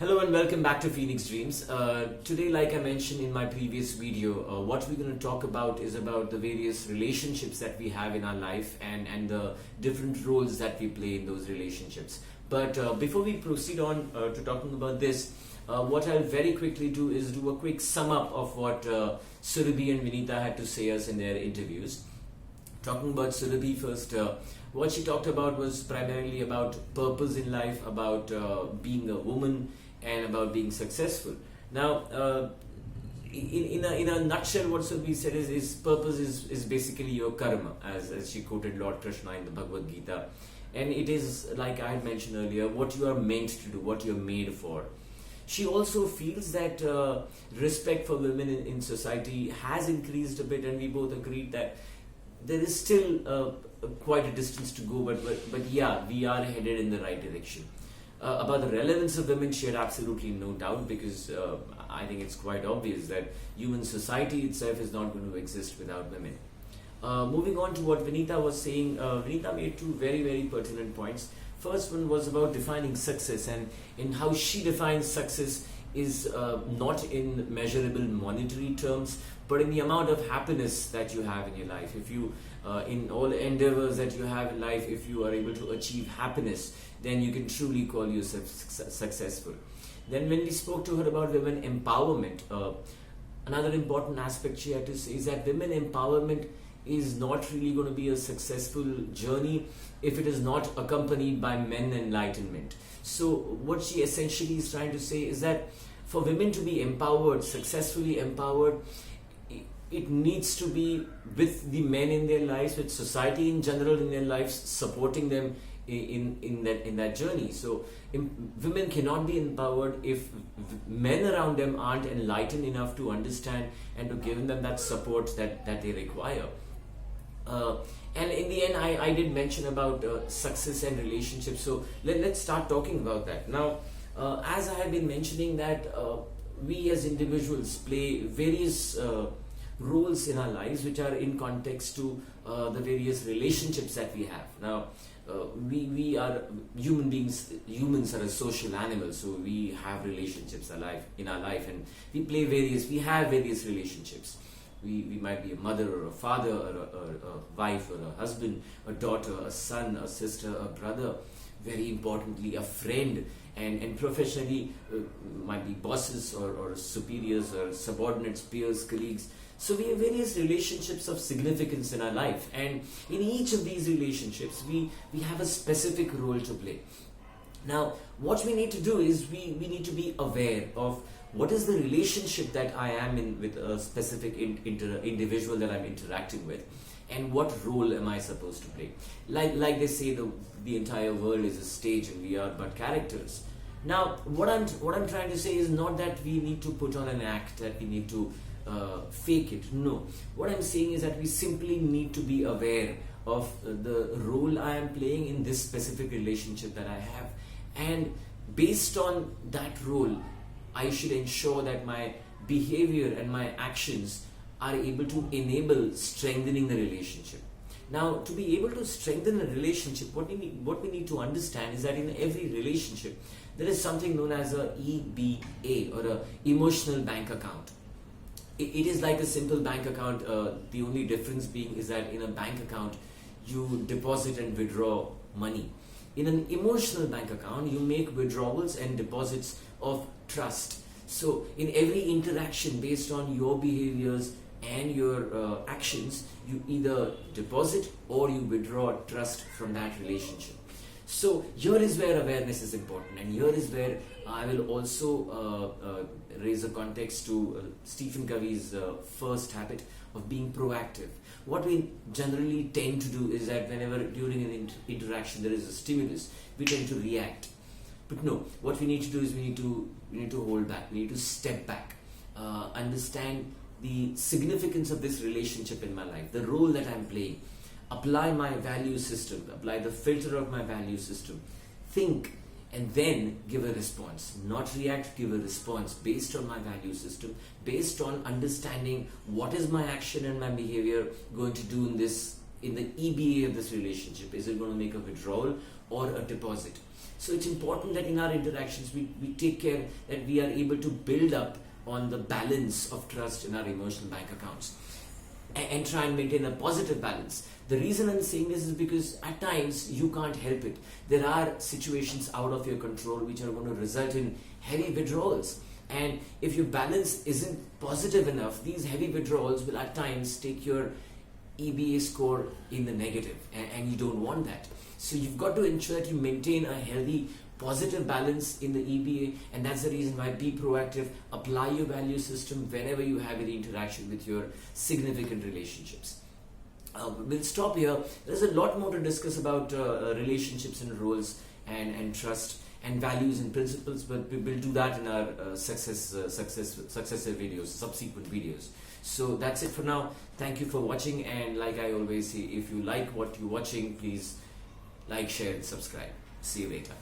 Hello and welcome back to Phoenix Dreams. Today, like I mentioned in my previous video, what we're going to talk about is about the various relationships that we have in our life and the different roles that we play in those relationships. But before we proceed on to talking about this, what I'll very quickly do is do a quick sum up of what Surabhi and Vinita had to say us in their interviews. Talking about Surabhi first, what she talked about was primarily about purpose in life, about being a woman, and about being successful. Now, in a nutshell, what Surabhi said is purpose is basically your karma, as she quoted Lord Krishna in the Bhagavad Gita, and it is, like I had mentioned earlier, what you are meant to do, what you are made for. She also feels that respect for women in society has increased a bit, and we both agreed that there is still quite a distance to go, but yeah, we are headed in the right direction. About the relevance of women, she had absolutely no doubt, because I think it's quite obvious that human society itself is not going to exist without women. Moving on to what Vinita was saying, Vinita made two very, very pertinent points. First one was about defining success, and in how she defines success is not in measurable monetary terms, but in the amount of happiness that you have in your life. If you, in all endeavors that you have in life, if you are able to achieve happiness, then you can truly call yourself successful. Then when we spoke to her about women empowerment, another important aspect she had to say is that women empowerment is not really going to be a successful journey if it is not accompanied by men enlightenment. So what she essentially is trying to say is that for women to be empowered, successfully empowered, it needs to be with the men in their lives, with society in general in their lives, supporting them in that journey. So women cannot be empowered if men around them aren't enlightened enough to understand and to give them that support that they require. And in the end, I did mention about success and relationships. So let's start talking about that. Now, as I have been mentioning that we as individuals play various roles in our lives which are in context to the various relationships that we have. Now, we are human beings. Humans are a social animal, so we have relationships in our life, and we have various relationships. We might be a mother or a father or a wife or a husband, a daughter, a son, a sister, a brother, very importantly a friend, and professionally might be bosses or superiors or subordinates, peers, colleagues. So we have various relationships of significance in our life, and in each of these relationships we have a specific role to play. Now, what we need to do is we need to be aware of what is the relationship that I am in with a specific individual that I'm interacting with, and what role am I supposed to play. Like they say, the entire world is a stage and we are but characters. Now, what I'm trying to say is not that we need to put on an act, that we need to fake it. No, what I'm saying is that we simply need to be aware of the role I am playing in this specific relationship that I have, and based on that role, I should ensure that my behavior and my actions are able to enable strengthening the relationship. Now, to be able to strengthen a relationship, what we need to understand is that in every relationship, there is something known as a EBA, or a emotional bank account. It is like a simple bank account. The only difference being is that in a bank account, you deposit and withdraw money. In an emotional bank account, you make withdrawals and deposits of trust. So in every interaction based on your behaviors and your actions, you either deposit or you withdraw trust from that relationship. So here is where awareness is important, and here is where I will also raise a context to Stephen Covey's first habit of being proactive. What we generally tend to do is that whenever during an interaction there is a stimulus, we tend to react. But no, what we need to do is we need to hold back. We need to step back, understand the significance of this relationship in my life, the role that I'm playing, apply my value system, apply the filter of my value system, think, and then give a response. Not react, give a response based on my value system, based on understanding what is my action and my behavior going to do in the EBA of this relationship. Is it going to make a withdrawal or a deposit? So it's important that in our interactions we take care that we are able to build up on the balance of trust in our emotional bank accounts, and try and maintain a positive balance. The reason I'm saying this is because at times you can't help it. There are situations out of your control which are going to result in heavy withdrawals. And if your balance isn't positive enough, these heavy withdrawals will at times take your EBA score in the negative, and you don't want that. So you've got to ensure that you maintain a healthy positive balance in the EBA, and that's the reason why be proactive. Apply your value system whenever you have any interaction with your significant relationships. We'll stop here. There's a lot more to discuss about relationships and roles and trust and values and principles, but we will do that in our successive videos, subsequent videos. So that's it for now. Thank you for watching, and like I always say, if you like what you're watching, please like, share and subscribe. See you later.